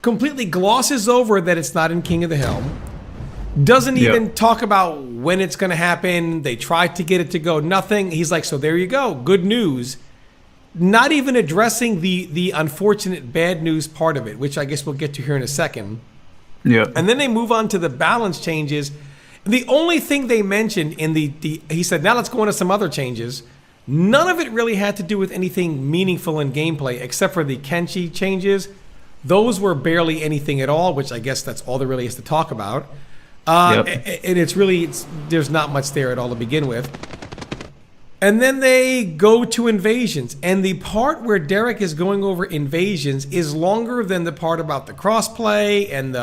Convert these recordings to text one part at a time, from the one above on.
completely glosses over that it's not in King of the Hill. Doesn't even talk about when it's going to happen. They tried to get it to go. Nothing. He's like, so there you go. Good news. Not even addressing the unfortunate bad news part of it, which I guess we'll get to here in a second. Yeah. And then they move on to the balance changes. The only thing they mentioned in he said, now let's go on to some other changes. None of it really had to do with anything meaningful in gameplay, except for the nkey changes. Those were barely anything at all, which I guess that's all there really is to talk about. And there's not much there at all to begin with. And then they go to invasions. And the part where Derek is going over invasions is longer than the part about the crossplay and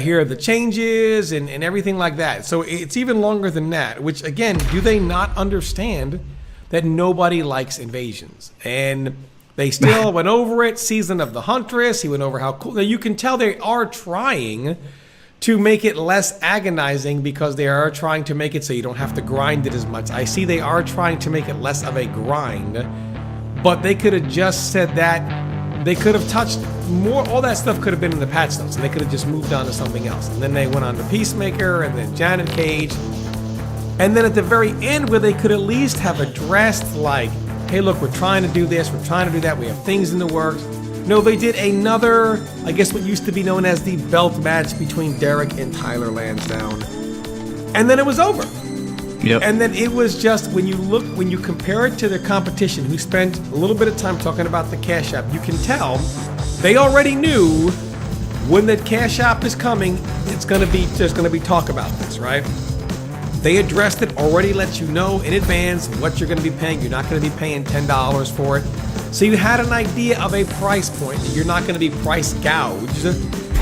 here are the changes and everything like that. So it's even longer than that, which again, do they not understand that nobody likes invasions? And they still went over it. Season of the Huntress, he went over how cool. Now you can tell they are trying to make it less agonizing because they are trying to make it so you don't have to grind it as much. I see they are trying to make it less of a grind, but they could have just said that. They could have touched more. All that stuff could have been in the patch notes, and they could have just moved on to something else. And then they went on to Peacemaker, and then Janet Cage. And then at the very end, where they could at least have addressed, like, hey, look, we're trying to do this, we're trying to do that, we have things in the works. No, they did another, I guess what used to be known as the belt match between Derek and Tyler Lansdowne. And then it was over. Yep. And then it was just, when you compare it to their competition, who spent a little bit of time talking about the Cash App, you can tell they already knew when the Cash App is coming, there's gonna be talk about this, right? They addressed it, already let you know in advance what you're gonna be paying. You're not gonna be paying $10 for it. So you had an idea of a price point. You're not gonna be price gouged.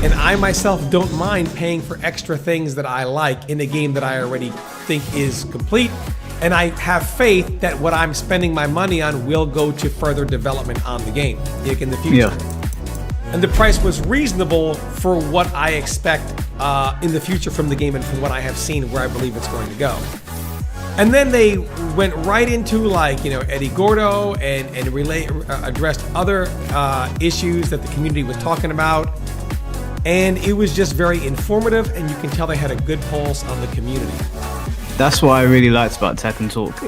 And I myself don't mind paying for extra things that I like in a game that I already think is complete. And I have faith that what I'm spending my money on will go to further development on the game in the future. Yeah. And the price was reasonable for what I expect in the future from the game and from what I have seen where I believe it's going to go. And then they went right into Eddie Gordo and addressed other issues that the community was talking about. And it was just very informative, and you can tell they had a good pulse on the community. That's what I really liked about Tekken Talk.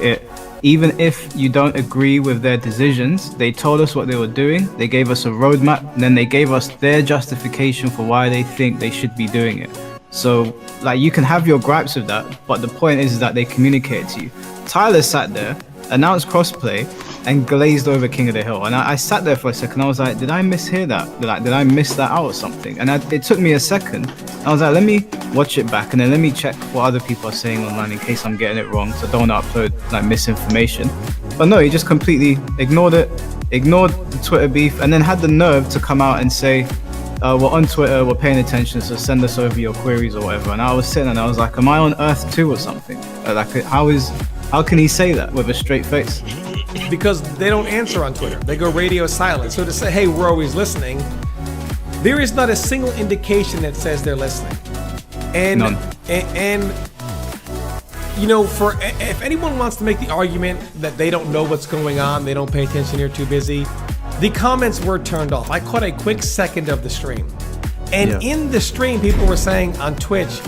Even if you don't agree with their decisions, they told us what they were doing, they gave us a roadmap, and then they gave us their justification for why they think they should be doing it. So, you can have your gripes with that, but the point is that they communicate to you. Tyler sat there, announced crossplay, and glazed over King of the Hill. And I sat there for a second. I was like, did I mishear that? Did I miss that out or something? And it took me a second. I was like, let me watch it back and then let me check what other people are saying online in case I'm getting it wrong, so I don't want to upload misinformation. But no, he just completely ignored it, ignored the Twitter beef, and then had the nerve to come out and say, we're on Twitter, we're paying attention, so send us over your queries or whatever. And I was sitting and I was like, am I on Earth 2 or something? How can he say that with a straight face? Because they don't answer on Twitter. They go radio silent. So to say, hey, we're always listening, there is not a single indication that says they're listening. And None. And if anyone wants to make the argument that they don't know what's going on, they don't pay attention, they're too busy, the comments were turned off. I caught a quick second of the stream. And in the stream, people were saying on Twitch,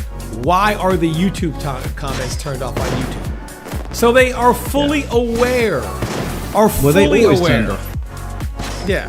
why are the YouTube comments turned off on YouTube? So they are fully aware. They always turned off. Yeah.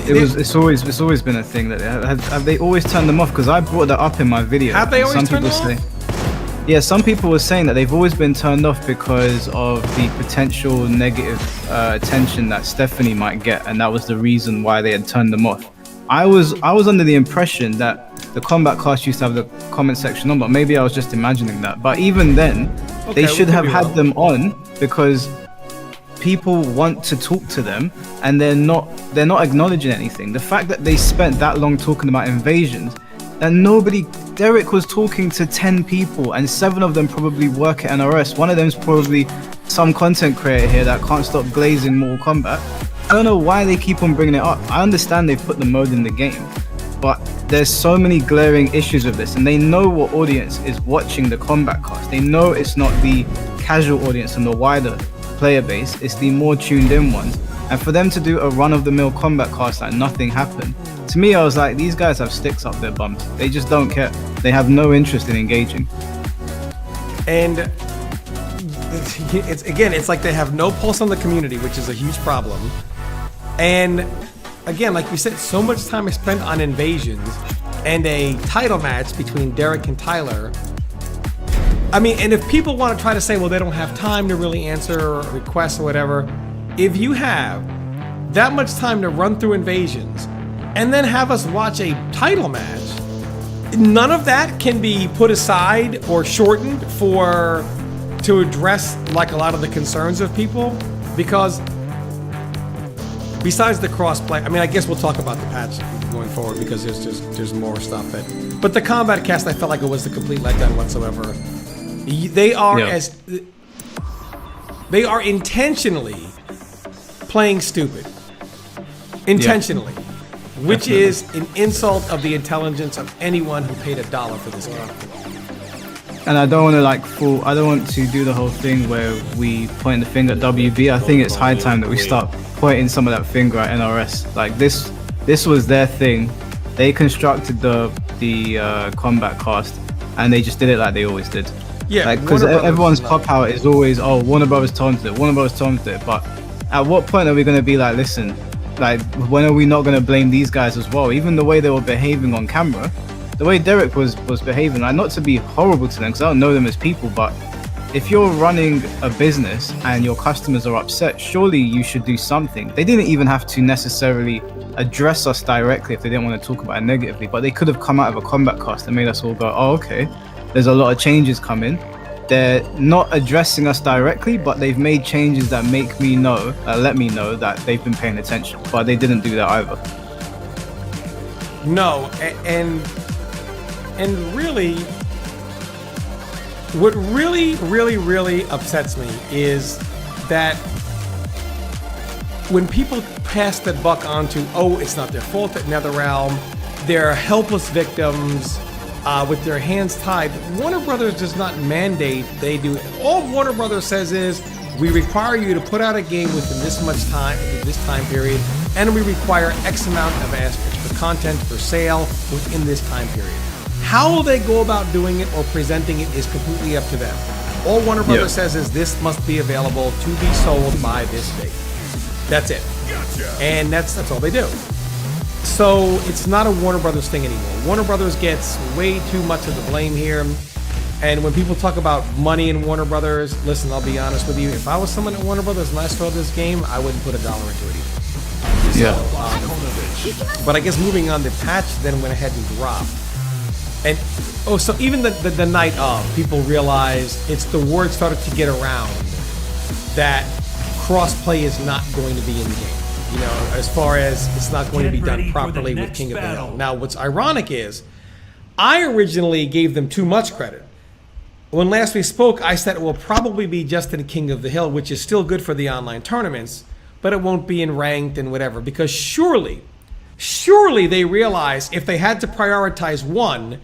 It's always been a thing that have they always turned them off? Because I brought that up in my video. Have they always turned them off? Yeah, some people were saying that they've always been turned off because of the potential negative attention that Stephanie might get, and that was the reason why they had turned them off. I was under the impression that the combat class used to have the comment section on, but maybe I was just imagining that. But even then, they should have had them on because people want to talk to them and they're not acknowledging anything. The fact that they spent that long talking about invasions and Derek was talking to 10 people and 7 of them probably work at NRS. One of them's probably some content creator here that can't stop glazing Mortal Kombat. I don't know why they keep on bringing it up. I understand they've put the mode in the game, but there's so many glaring issues with this, and they know what audience is watching the combat cast. They know it's not the casual audience and the wider player base, it's the more tuned in ones. And for them to do a run-of-the-mill combat cast like nothing happened, to me, I was like, these guys have sticks up their bums. They just don't care. They have no interest in engaging. And it's like they have no pulse on the community, which is a huge problem. And again, like we said, so much time is spent on invasions and a title match between Derek and Tyler. I mean, and if people want to try to say, well, they don't have time to really answer requests or whatever, if you have that much time to run through invasions and then have us watch a title match, none of that can be put aside or shortened to address like a lot of the concerns of people, because besides the crossplay, I mean, I guess we'll talk about the patch going forward because there's more stuff but the combat cast, I felt like it was the complete letdown whatsoever. They are intentionally playing stupid. Intentionally. Which is an insult of the intelligence of anyone who paid $1 for this game. And I don't want to I don't want to do the whole thing where we point the finger at WB. I think it's high time that we start pointing some of that finger at NRS. Like this was their thing. They constructed the combat cast, and they just did it like they always did. Yeah, like because everyone's pop out is always, oh, Warner Brothers told us it, Warner Brothers told us it. But at what point are we going to be like, listen, like when are we not going to blame these guys as well? Even the way they were behaving on camera, the way Derek was behaving, like, not to be horrible to them because I don't know them as people, but if you're running a business and your customers are upset, surely you should do something. They didn't even have to necessarily address us directly if they didn't want to talk about it negatively, but they could have come out of a combat cast and made us all go, oh, okay, there's a lot of changes coming. They're not addressing us directly, but they've made changes that make me know, let me know that they've been paying attention, but they didn't do that either. No, and really, what really upsets me is that when people pass the buck on to, oh, it's not their fault at NetherRealm, they're helpless victims with their hands tied. Warner Brothers does not mandate they do it. All Warner Brothers says is, we require you to put out a game within this much time, this time period, and we require X amount of extra content for sale within this time period. How they go about doing it or presenting it is completely up to them. All Warner Brothers says is this must be available to be sold by this date. That's it. And that's all they do. So it's not a Warner Brothers thing anymore. Warner Brothers gets way too much of the blame here. And when people talk about money in Warner Brothers, listen, I'll be honest with you. If I was someone at Warner Brothers and I saw this game, I wouldn't put $1 into it either. So, but I guess moving on, the patch then went ahead and dropped. And so even the night of, people realized the word started to get around that crossplay is not going to be in the game. You know, as far as it's not going to be done properly with King of the Hill. Now, what's ironic is, I originally gave them too much credit. When last we spoke, I said it will probably be just in King of the Hill, which is still good for the online tournaments, but it won't be in ranked and whatever, because surely they realize if they had to prioritize one,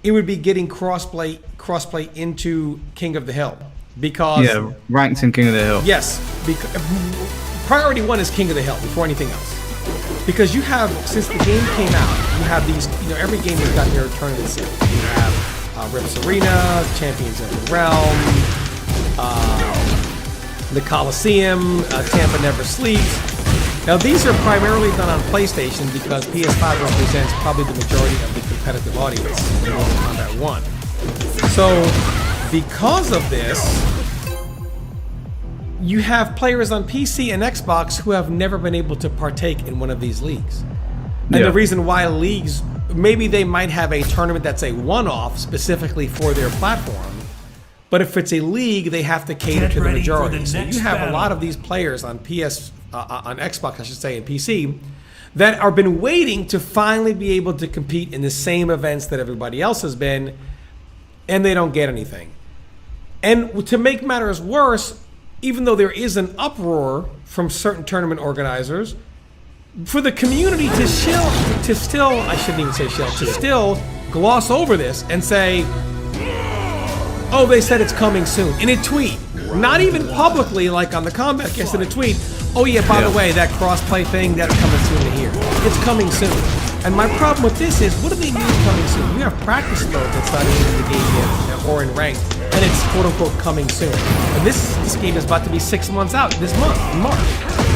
it would be getting crossplay into King of the Hill, because ranked in King of the Hill. Yes, because priority one is King of the Hill before anything else, because you have, since the game came out, you have these, you know, every game has got their tournament series. You have Rips Arena, Champions of the Realm, the Coliseum, Tampa Never Sleeps. Now these are primarily done on PlayStation because PS5 represents probably the majority of the competitive audience in Mortal Kombat 1. So because of this, you have players on PC and Xbox who have never been able to partake in one of these leagues. And the reason why leagues, maybe they might have a tournament that's a one-off specifically for their platform, but if it's a league, they have to cater to the majority. So you have a lot of these players on on Xbox, I should say, and PC, that are been waiting to finally be able to compete in the same events that everybody else has been, and they don't get anything. And to make matters worse, even though there is an uproar from certain tournament organizers, for the community to still gloss over this and say, oh, they said it's coming soon, in a tweet, not even publicly like on the Combat Cast, in a tweet, oh yeah, by the way, that crossplay thing, that's coming soon to here. It's coming soon. And my problem with this is, what do they mean coming soon? We have practice mode that's not even in the game yet, or in ranked, and it's quote-unquote coming soon. And this game is about to be 6 months out this month, in March.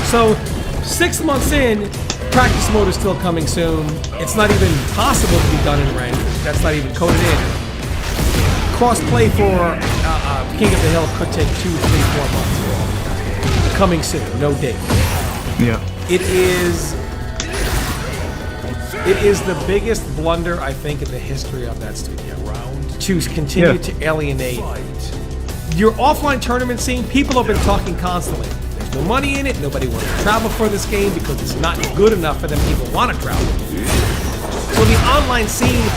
So 6 months in, practice mode is still coming soon. It's not even possible to be done in ranked. That's not even coded in. Cross-play for King of the Hill could take 2, 3, 4 months. Coming soon, no date. Yeah. It is the biggest blunder, I think, in the history of that studio. To continue to alienate. Your offline tournament scene, people have been talking constantly. There's no money in it, nobody wants to travel for this game because it's not good enough for them people want to travel. So the online scene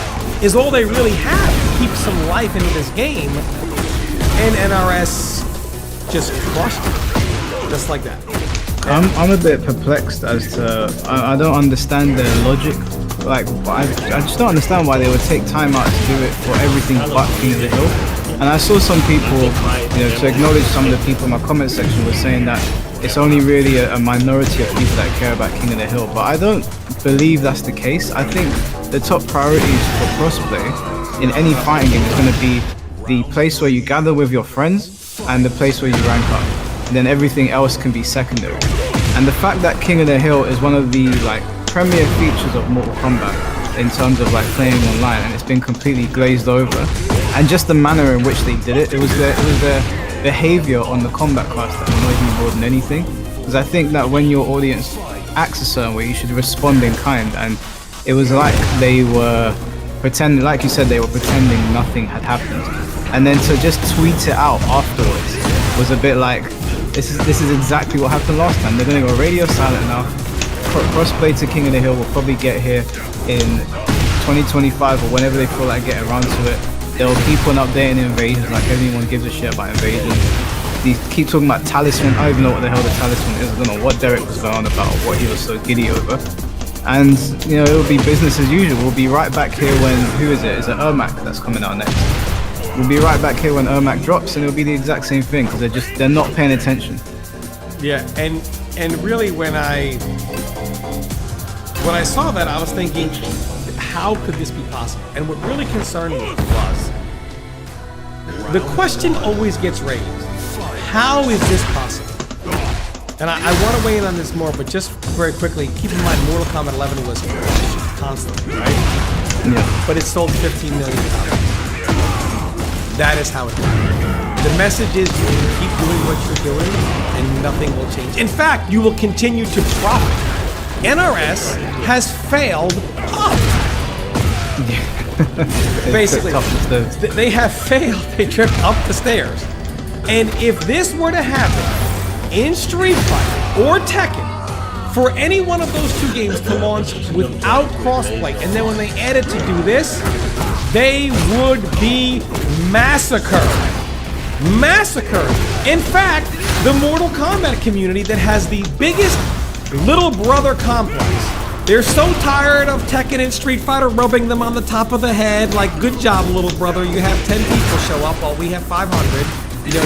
is all they really have to keep some life into this game, and NRS just crushed it. Just like that. I'm a bit perplexed as to I don't understand their logic. Like I just don't understand why they would take time out to do it for everything but King of the Hill. And I saw some people, to acknowledge some of the people in my comment section were saying that it's only really a minority of people that care about King of the Hill. But I don't believe that's the case. I think the top priorities for crossplay in any fighting game is going to be the place where you gather with your friends and the place where you rank up. And then everything else can be secondary. And the fact that King of the Hill is one of the premier features of Mortal Kombat in terms of playing online, and it's been completely glazed over, and just the manner in which they did it was their behavior on the combat class that annoyed me more than anything, because I think that when your audience acts a certain way, you should respond in kind, and it was like they were pretending, like you said, they were pretending nothing had happened, and then to just tweet it out afterwards was a bit like, this is exactly what happened last time. They're gonna go radio silent now. Crossplay to King of the Hill will probably get here in 2025 or whenever they feel like getting around to it. They'll keep on updating Invasions, like everyone gives a shit about Invasions. They keep talking about Talisman. I don't even know what the hell the Talisman is. I don't know what Derek was going on about, or what he was so giddy over. And it will be business as usual. We'll be right back here when, who is it? Is it Ermac that's coming out next? We'll be right back here when Ermac drops, and it'll be the exact same thing because they're not paying attention. Yeah, and really when I saw that, I was thinking, how could this be possible? And what really concerned me was, the question always gets raised, how is this possible? And I want to weigh in on this more, but just very quickly, keep in mind Mortal Kombat 11 was constantly, right? Yeah. But it sold 15 million copies. That is how it works. The message is you can keep doing what you're doing and nothing will change. In fact, you will continue to profit. NRS has failed up. Basically, they have failed. They tripped up the stairs. And if this were to happen in Street Fighter or Tekken, for any one of those two games to launch without crossplay, and then when they added to do this, they would be massacred. Massacred. In fact, the Mortal Kombat community that has the biggest little brother complex, they're so tired of Tekken and Street Fighter rubbing them on the top of the head like, good job, little brother, you have 10 people show up while we have 500. You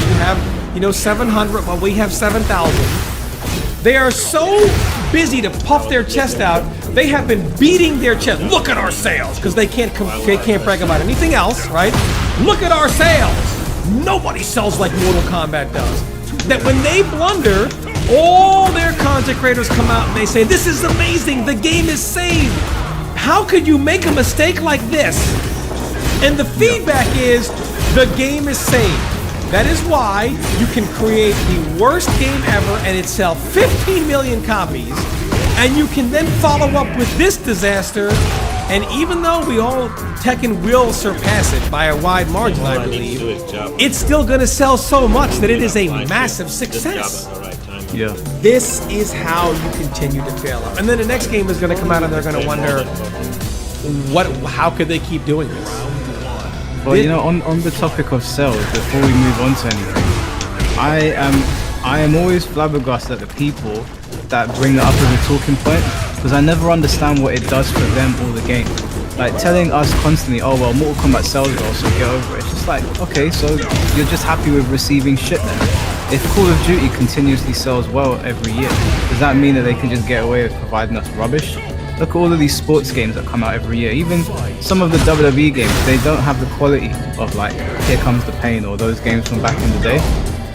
have 700 while we have 7,000. They are so busy to puff their chest out, they have been beating their chest. Look at our sales, because they can't brag about anything else, right? Look at our sales. Nobody sells like Mortal Kombat does. That when they blunder, all their content creators come out and they say, this is amazing, the game is saved. How could you make a mistake like this? And the feedback is, the game is saved. That is why you can create the worst game ever and it sell 15 million copies, and you can then follow up with this disaster, and even though Tekken will surpass it by a wide margin, I believe, it's still going to sell so much that it is a massive success. Yeah. This is how you continue to fail up. And then the next game is going to come out and they're going to wonder, how could they keep doing this? Well, on the topic of sales, before we move on to anything, I am always flabbergasted at the people that bring that up as a talking point, because I never understand what it does for them or the game. Like telling us constantly, oh well, Mortal Kombat sells well, so get over it. It's just like, okay, so you're just happy with receiving shit then. If Call of Duty continuously sells well every year, does that mean that they can just get away with providing us rubbish? Look at all of these sports games that come out every year. Even some of the WWE games, they don't have the quality of like Here Comes the Pain or those games from back in the day.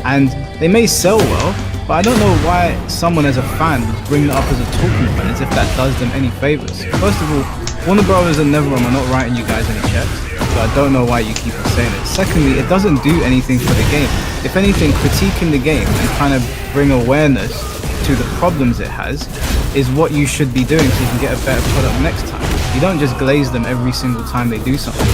And they may sell well, but I don't know why someone as a fan would bring that up as a talking point as if that does them any favors. First of all, Warner Brothers and NetherRealm are not writing you guys any checks, so I don't know why you keep on saying it. Secondly, it doesn't do anything for the game. If anything, critiquing the game and kind of bring awareness to the problems it has is what you should be doing so you can get a better product next time. You don't just glaze them every single time they do something.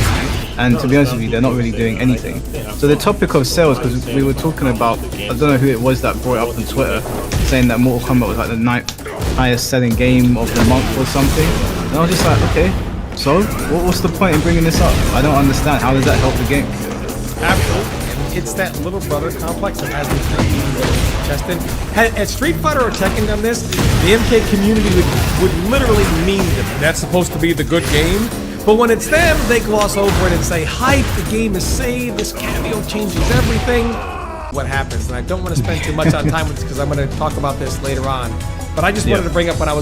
And to be honest with you, they're not really doing anything. So the topic of sales, because we were talking about, I don't know who it was that brought it up on Twitter, saying that Mortal Kombat was like the 9th highest selling game of the month or something. And I was just like, okay, so what's the point in bringing this up? I don't understand. How does that help the game? Absolutely. And it's that little brother complex that has been tested. Had Street Fighter or Tekken done this, the MK community would literally meme them. That's supposed to be the good game. But when it's them, they gloss over it and say, hype, the game is saved, this cameo changes everything. What happens? And I don't want to spend too much on time with this because I'm going to talk about this later on. But I just wanted to bring up when I was